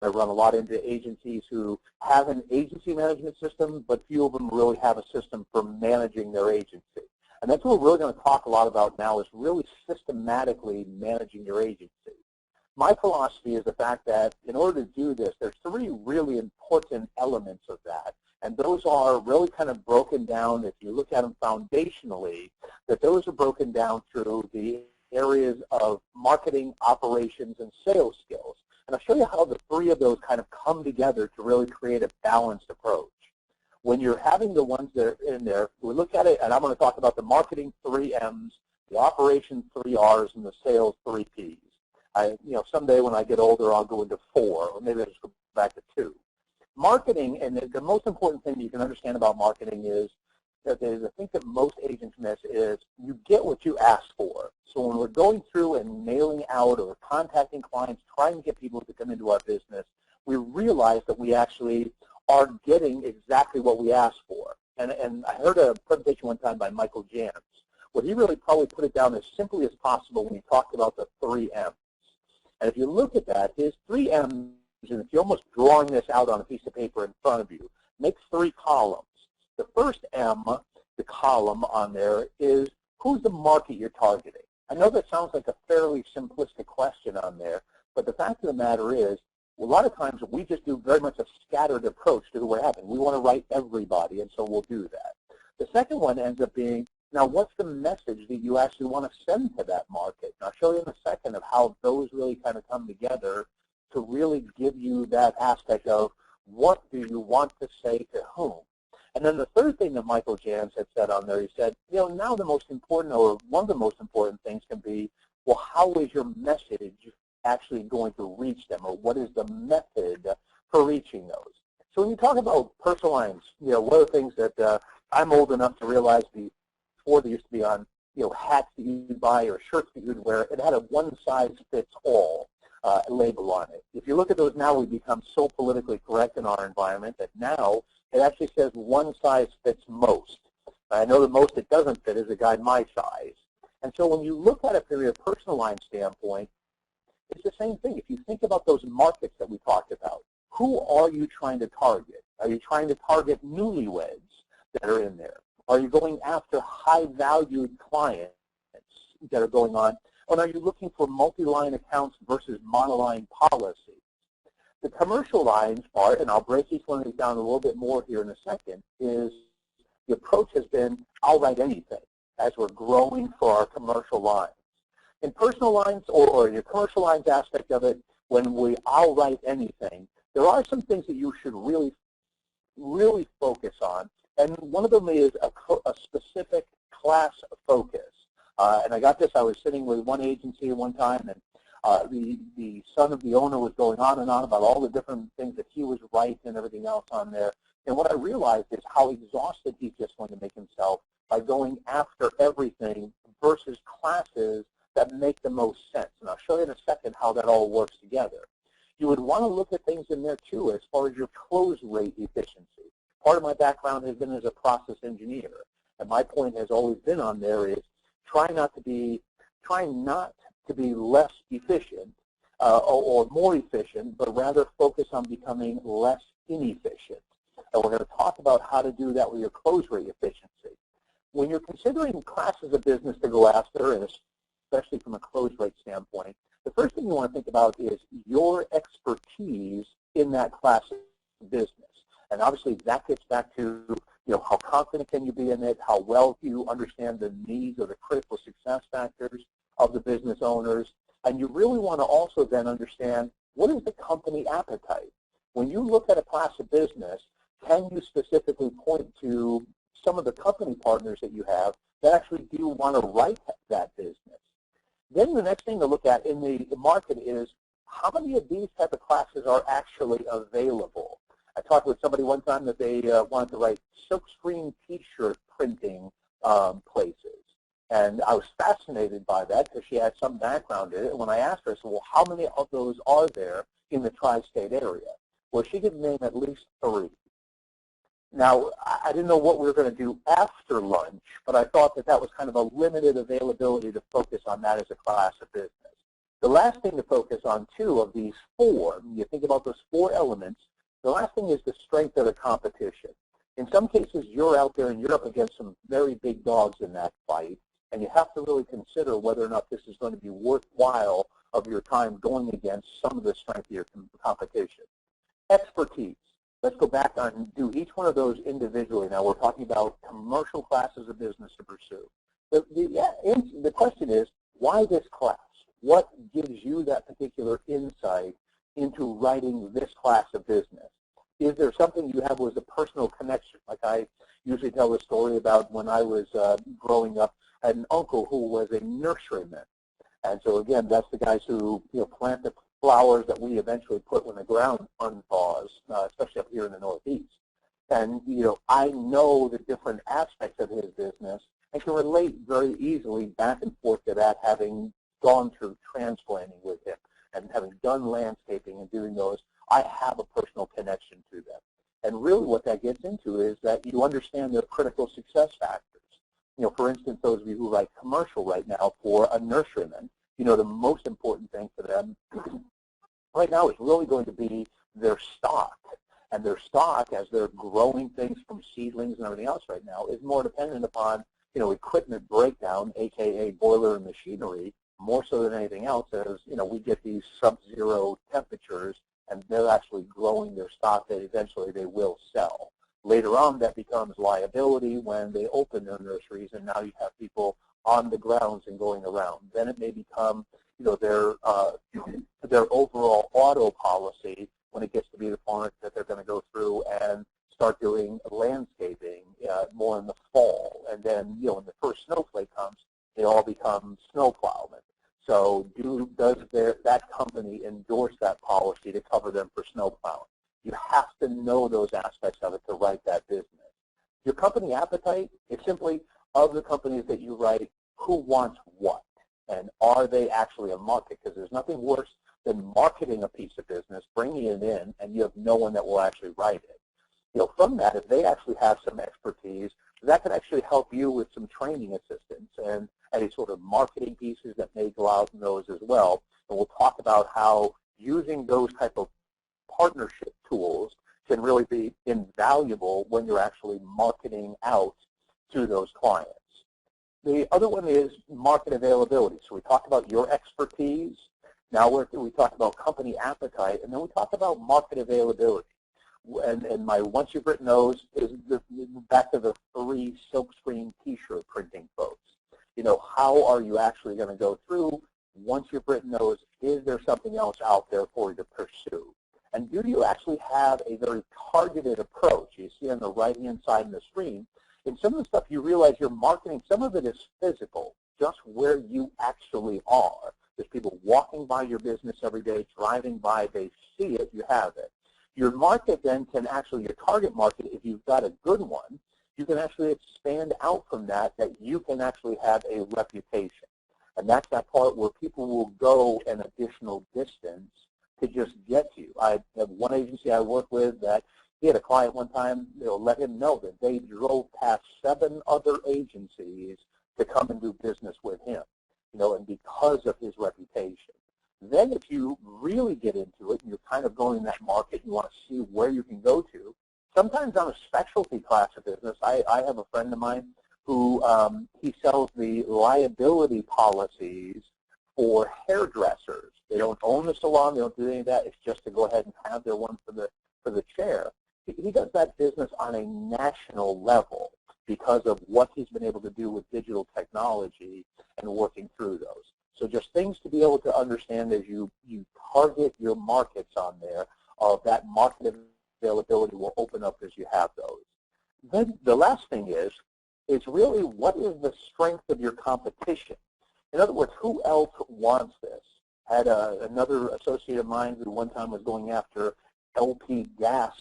I run a lot into agencies who have an agency management system, but few of them really have a system for managing their agency. And that's what we're really going to talk a lot about now, is really systematically managing your agency. My philosophy is the fact that in order to do this, there's three really important elements of that. And those are really kind of broken down, if you look at them foundationally, that those are broken down through the areas of marketing, operations, and sales skills. And I'll show you how the three of those kind of come together to really create a balanced approach. When you're having the ones that are in there, we look at it, and I'm going to talk about the marketing 3 M's, the operations 3 R's, and the sales 3 P's. Someday when I get older, I'll go into 4, or maybe I'll just go back to 2. Marketing, and the most important thing you can understand about marketing is that the thing that most agents miss is you get what you ask for. So when we're going through and mailing out or contacting clients, trying to get people to come into our business, we realize that we actually are getting exactly what we asked for. And I heard a presentation one time by Michael Jantz. What he really probably put it down as simply as possible when he talked about the 3 M's. And if you look at that, his 3 M's, and if you're almost drawing this out on a piece of paper in front of you, makes 3 columns. The first M, the column on there, is who's the market you're targeting? I know that sounds like a fairly simplistic question on there, but the fact of the matter is, a lot of times we just do very much a scattered approach to who we're having. We want to write everybody, and so we'll do that. The second one ends up being, now what's the message that you actually want to send to that market? And I'll show you in a second of how those really kind of come together to really give you that aspect of what do you want to say to whom. And then the third thing that Michael Jantz had said on there, he said, now the most important, or one of the most important things can be, well, how is your message actually going to reach them, or what is the method for reaching those? So when you talk about personal lines, one of the things that I'm old enough to realize before they used to be on, hats that you'd buy or shirts that you'd wear, it had a one-size-fits-all label on it. If you look at those now, we've become so politically correct in our environment that now it actually says one size fits most. I know the most it doesn't fit is a guy my size. And so when you look at it from a personal line standpoint, it's the same thing. If you think about those markets that we talked about, who are you trying to target? Are you trying to target newlyweds that are in there? Are you going after high-valued clients that are going on? Or are you looking for multi-line accounts versus monoline policies? The commercial lines part, and I'll break each one of these down a little bit more here in a second, is the approach has been, I'll write anything as we're growing for our commercial lines. In personal lines, or your commercial lines aspect of it, when I'll write anything, there are some things that you should really, really focus on. And one of them is a specific class focus. And I got this, I was sitting with one agency at one time, and the son of the owner was going on and on about all the different things that he was right and everything else on there. And what I realized is how exhausted he's just going to make himself by going after everything versus classes that make the most sense. And I'll show you in a second how that all works together. You would want to look at things in there, too, as far as your close rate efficiency. Part of my background has been as a process engineer. And my point has always been on there is try not to be less efficient or more efficient, but rather focus on becoming less inefficient. And we're going to talk about how to do that with your close rate efficiency. When you're considering classes of business to go after, and especially from a close rate standpoint, the first thing you want to think about is your expertise in that class of business. And obviously that gets back to how confident can you be in it, how well do you understand the needs or the critical success factors of the business owners. And you really want to also then understand what is the company appetite. When you look at a class of business, can you specifically point to some of the company partners that you have that actually do want to write that business? Then the next thing to look at in the market is how many of these type of classes are actually available. I talked with somebody one time that they wanted to write silkscreen T-shirt printing places. And I was fascinated by that because she had some background in it. And when I asked her, I said, well, how many of those are there in the tri-state area? Well, she could name at least 3. Now, I didn't know what we were going to do after lunch, but I thought that that was kind of a limited availability to focus on that as a class of business. The last thing to focus on, too, of these four, you think about those four elements, the last thing is the strength of the competition. In some cases, you're out there and you're up against some very big dogs in that fight, and you have to really consider whether or not this is going to be worthwhile of your time going against some of the strength of your competition. Expertise. Let's go back and do each one of those individually. Now, we're talking about commercial classes of business to pursue. The question is, why this class? What gives you that particular insight into writing this class of business? Is there something you have was a personal connection? Like I usually tell the story about when I was growing up, I had an uncle who was a nurseryman. And so again, that's the guys who plant the flowers that we eventually put when the ground unthaws, especially up here in the Northeast. And I know the different aspects of his business and can relate very easily back and forth to that, having gone through transplanting with him and having done landscaping and doing those. I have a personal connection to them. And really what that gets into is that you understand their critical success factors. For instance, those of you who write commercial right now for a nurseryman, the most important thing for them right now is really going to be their stock. And their stock, as they're growing things from seedlings and everything else right now, is more dependent upon, equipment breakdown, a.k.a. boiler and machinery, more so than anything else, as, we get these sub-zero temperatures, and they're actually growing their stock that eventually they will sell. Later on, that becomes liability when they open their nurseries, and now you have people on the grounds and going around. Then it may become, their overall auto policy when it gets to be the point that they're going to go through and start doing landscaping more in the fall. And then, when the first snowflake comes, they all become snow plowmen. So does that company endorse that policy to cover them for snow plowing? You have to know those aspects of it to write that business. Your company appetite is simply, of the companies that you write, who wants what? And are they actually a market? Because there's nothing worse than marketing a piece of business, bringing it in, and you have no one that will actually write it. From that, if they actually have some expertise, that could actually help you with some training assistance and any sort of marketing pieces that may go out in those as well. And we'll talk about how using those type of partnership tools can really be invaluable when you're actually marketing out to those clients. The other one is market availability. So we talked about your expertise. Now we talk about company appetite, and then we talk about market availability. And my once you've written those is back to the 3 silkscreen T-shirt printing folks. How are you actually going to go through? Once you've written those, is there something else out there for you to pursue? And do you actually have a very targeted approach? You see on the right-hand side of the screen, in some of the stuff you realize you're marketing, some of it is physical, just where you actually are. There's people walking by your business every day, driving by, they see it, you have it. Your market then can actually, your target market, if you've got a good one, you can actually expand out from that you can actually have a reputation. And that's that part where people will go an additional distance to just get to you. I have one agency I work with that he had a client one time, let him know that they drove past 7 other agencies to come and do business with him, and because of his reputation. Then if you really get into it and you're kind of going in that market, you want to see where you can go to, sometimes on a specialty class of business, I have a friend of mine who he sells the liability policies for hairdressers. They don't own the salon, they don't do any of that, it's just to go ahead and have their one for the chair. He does that business on a national level because of what he's been able to do with digital technology and working through those. So just things to be able to understand as you target your markets on there, of that market availability will open up as you have those. Then the last thing is really what is the strength of your competition? In other words, who else wants this? I had another associate of mine who one time was going after LP gas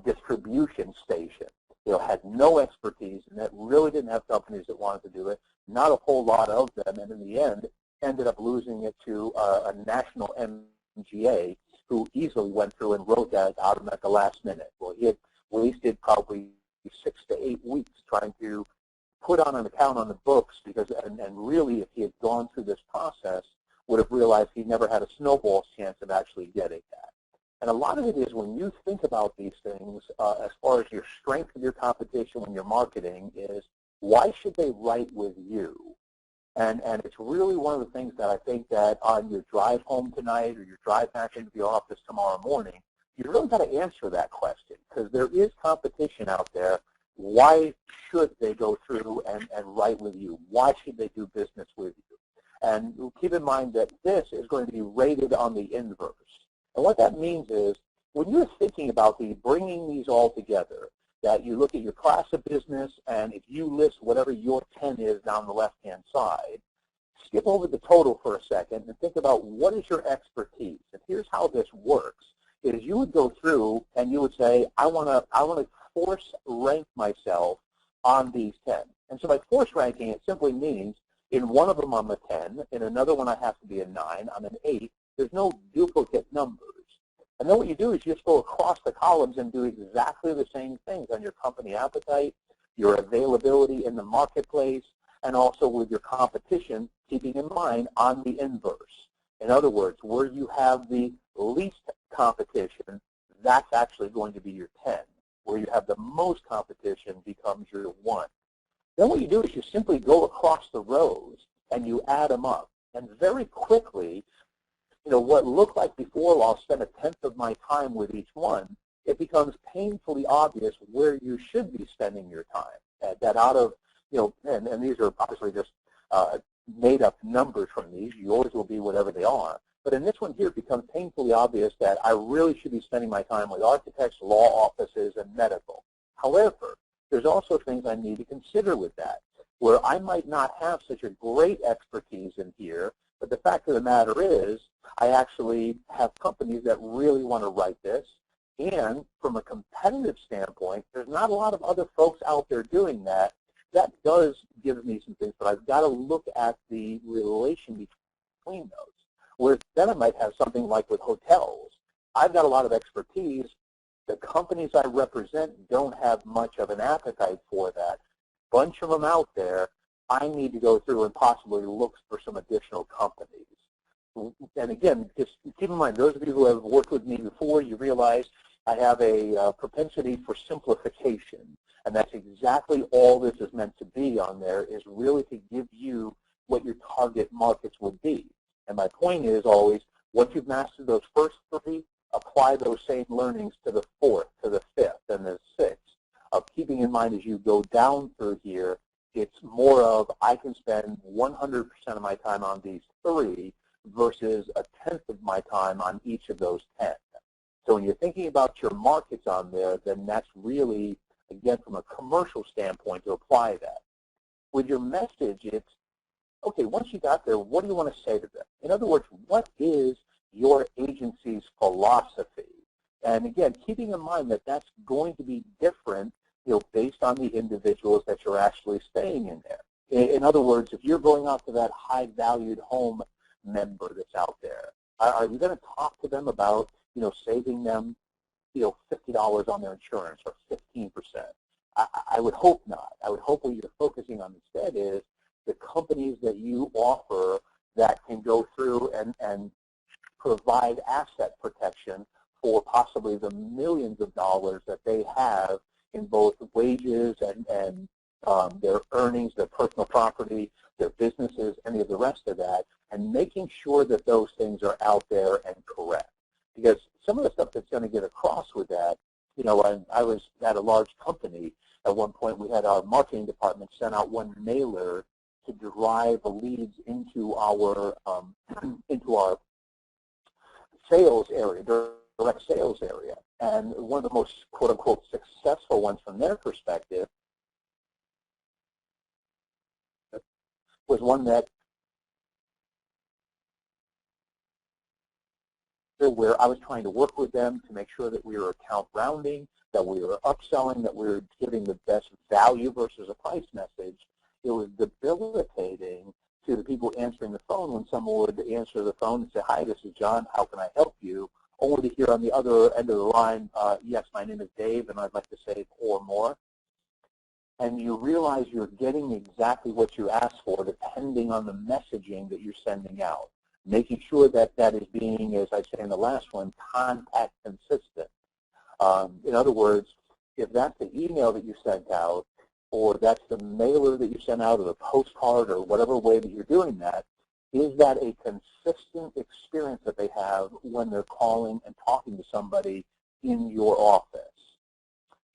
distribution station. Had no expertise, and that really didn't have companies that wanted to do it, not a whole lot of them, and in the end ended up losing it to a national MGA who easily went through and wrote that out of them at the last minute. Well, he had wasted probably 6 to 8 weeks trying to put on an account on the books because, and really if he had gone through this process would have realized he never had a snowball's chance of actually getting that. And a lot of it is when you think about these things, as far as your strength of your competition when you're marketing, is why should they write with you? And it's really one of the things that I think that on your drive home tonight or your drive back into the office tomorrow morning, you really got to answer that question, because there is competition out there. Why should they go through and write with you? Why should they do business with you? And keep in mind that this is going to be rated on the inverse. And what that means is when you're thinking about bringing these all together, that you look at your class of business, and if you list whatever your 10 is down the left-hand side, skip over the total for a second and think about what is your expertise. And here's how this works, is you would go through and you would say, I want to force rank myself on these 10. And so by force ranking, it simply means in one of them I'm a 10, in another one I have to be a 9, I'm an 8. There's no duplicate numbers. And then what you do is you just go across the columns and do exactly the same things on your company appetite, your availability in the marketplace, and also with your competition, keeping in mind on the inverse. In other words, where you have the least competition, that's actually going to be your 10. Where you have the most competition becomes your 1. Then what you do is you simply go across the rows and you add them up. And very quickly, what looked like before, well, I'll spend a tenth of my time with each one, it becomes painfully obvious where you should be spending your time. That out of, and these are obviously just made up numbers from these. Yours will be whatever they are. But in this one here, it becomes painfully obvious that I really should be spending my time with architects, law offices, and medical. However, there's also things I need to consider with that, where I might not have such a great expertise in here, but the fact of the matter is I actually have companies that really want to write this, and from a competitive standpoint, there's not a lot of other folks out there doing that. That does give me some things, but I've got to look at the relation between those. Whereas then I might have something like with hotels. I've got a lot of expertise. The companies I represent don't have much of an appetite for that. Bunch of them out there. I need to go through and possibly look for some additional companies. And again, just keep in mind, those of you who have worked with me before, you realize I have a propensity for simplification. And that's exactly all this is meant to be on there, is really to give you what your target markets would be. And my point is always, once you've mastered those first 3, apply those same learnings to the 4th, to the 5th, and the 6th. Keeping in mind as you go down through here, it's more of I can spend 100% of my time on these 3 versus a tenth of my time on each of those 10. So when you're thinking about your markets on there, then that's really, again, from a commercial standpoint, to apply that. With your message, it's, okay, once you got there, what do you want to say to them? In other words, what is your agency's philosophy? And again, keeping in mind that that's going to be different, based on the individuals that you're actually staying in there. In other words, if you're going out to that high-valued home member that's out there, are you going to talk to them about, saving them, $50 on their insurance or 15%? I would hope not. I would hope what you're focusing on instead is the companies that you offer that can go through and provide asset protection for possibly the millions of dollars that they have in both wages and their earnings, their personal property, their businesses, any of the rest of that, and making sure that those things are out there and correct. Because some of the stuff that's going to get across with that, I was at a large company. At one point, we had our marketing department send out one mailer to drive the leads into our sales area, direct sales area. And one of the most, quote-unquote, successful ones from their perspective was one that where I was trying to work with them to make sure that we were account rounding, that we were upselling, that we were giving the best value versus a price message. It was debilitating to the people answering the phone when someone would answer the phone and say, "Hi, this is John. How can I help you?" Only to hear on the other end of the line, "Yes, my name is Dave, and I'd like to save or more." And you realize you're getting exactly what you asked for depending on the messaging that you're sending out. making sure that that is being, as I say in the last one, contact consistent. In other words, if that's the email that you sent out, or that's the mailer that you sent out, or the postcard, or whatever way that you're doing that, is that a consistent experience that they have when they're calling and talking to somebody in your office?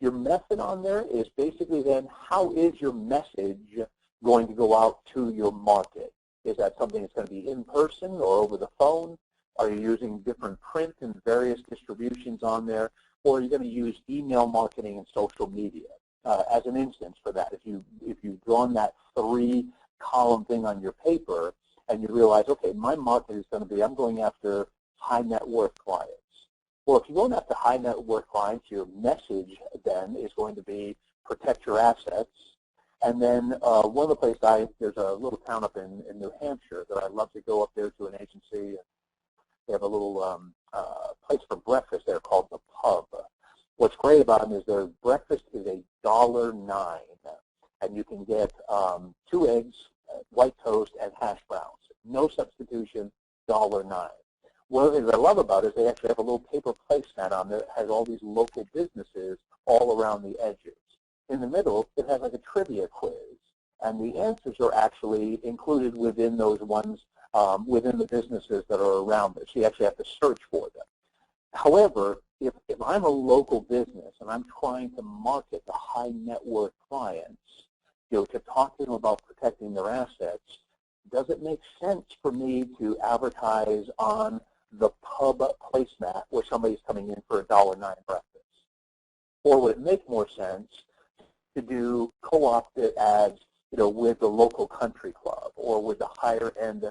Your method on there is basically then, how is your message going to go out to your market? Is that something that's going to be in person or over the phone? Are you using different print and various distributions on there? Or are you going to use email marketing and social media? As an instance for that, if you've drawn that 3-column thing on your paper and you realize, okay, my market is going to be, I'm going after high net worth clients. Well, if you're going after high net worth clients, your message then is going to be protect your assets. And then one of the places there's a little town up in New Hampshire that I love to go up there to an agency. They have a little place for breakfast there called the Pub. What's great about them is their breakfast is $1.09, and you can get 2 eggs, white toast, and hash browns. No substitution, $1.09. One of the things I love about it is they actually have a little paper placemat on there that has all these local businesses all around the edges. In the middle, it has like a trivia quiz, and the answers are actually included within those ones, within the businesses that are around it. So you actually have to search for them. However, if I'm a local business and I'm trying to market to high net worth clients, to talk to them about protecting their assets, does it make sense for me to advertise on the Pub placemat where somebody's coming in for $1.09 breakfast? Or would it make more sense to do co-opted ads, with the local country club or with the higher end,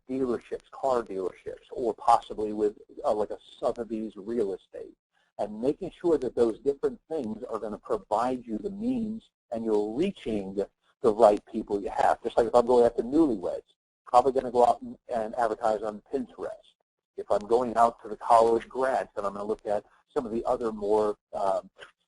dealerships, car dealerships, or possibly with like a Sotheby's real estate, and making sure that those different things are going to provide you the means and you're reaching the right people you have. Just like if I'm going after newlyweds, probably going to go out and advertise on Pinterest. If I'm going out to the college grads, then I'm going to look at some of the other more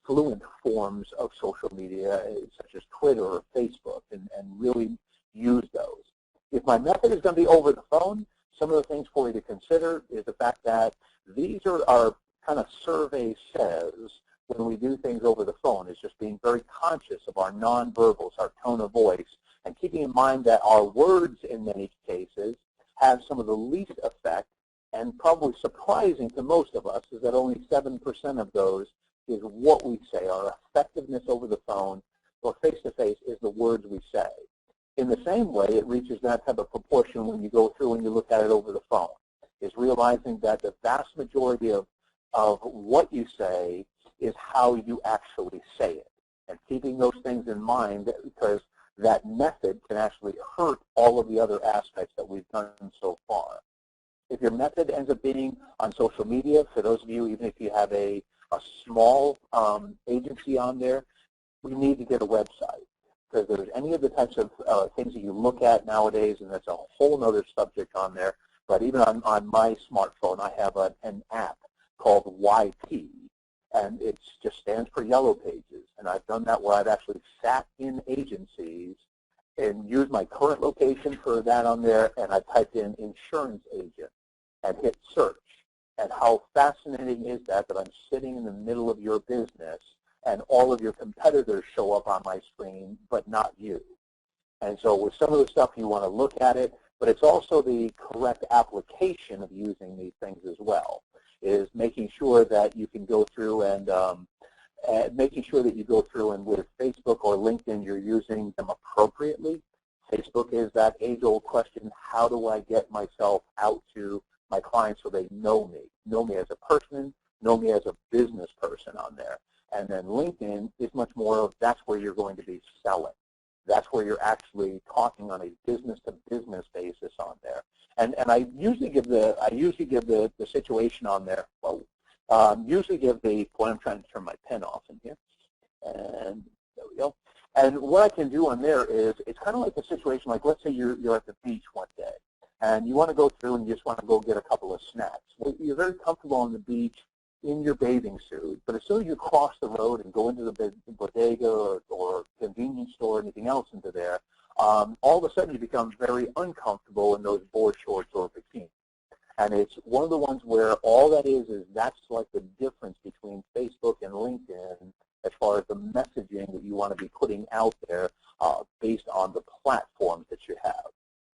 fluent forms of social media, such as Twitter or Facebook, and really use those. If my method is going to be over the phone, some of the things for you to consider is the fact that these are our kind of survey says when we do things over the phone, is just being very conscious of our nonverbals, our tone of voice, and keeping in mind that our words in many cases have some of the least effect, and probably surprising to most of us is that only 7% of those is what we say. Our effectiveness over the phone or face-to-face is the words we say. In the same way, it reaches that type of proportion when you go through and you look at it over the phone, is realizing that the vast majority of what you say is how you actually say it. And keeping those things in mind, because that method can actually hurt all of the other aspects that we've done so far. If your method ends up being on social media, for those of you, even if you have a small agency on there, we need to get a website. Because there's any of the types of things that you look at nowadays, and that's a whole other subject on there, but even on my smartphone, I have an app called YP, and it just stands for Yellow Pages. And I've done that where I've actually sat in agencies and used my current location for that on there, and I typed in insurance agent and hit search. And how fascinating is that I'm sitting in the middle of your business and all of your competitors show up on my screen, but not you. And so with some of the stuff, you want to look at it, but it's also the correct application of using these things as well, is making sure that you can go through and making sure that you go through and with Facebook or LinkedIn, you're using them appropriately. Facebook is that age-old question, how do I get myself out to my clients so they know me as a person, know me as a business person on there. And then LinkedIn is much more of that's where you're going to be selling. That's where you're actually talking on a business-to-business basis on there. And I usually give the situation on there. Well, usually give the I'm trying to turn my pen off in here, and there we go. And what I can do on there is it's kind of like a situation like, let's say you're at the beach one day and you want to go through and you just want to go get a couple of snacks. Well, you're very comfortable on the beach in your bathing suit, but as soon as you cross the road and go into the bodega or convenience store or anything else into there, all of a sudden you become very uncomfortable in those board shorts or bikinis. And it's one of the ones where all that is that's like the difference between Facebook and LinkedIn as far as the messaging that you want to be putting out there based on the platforms that you have.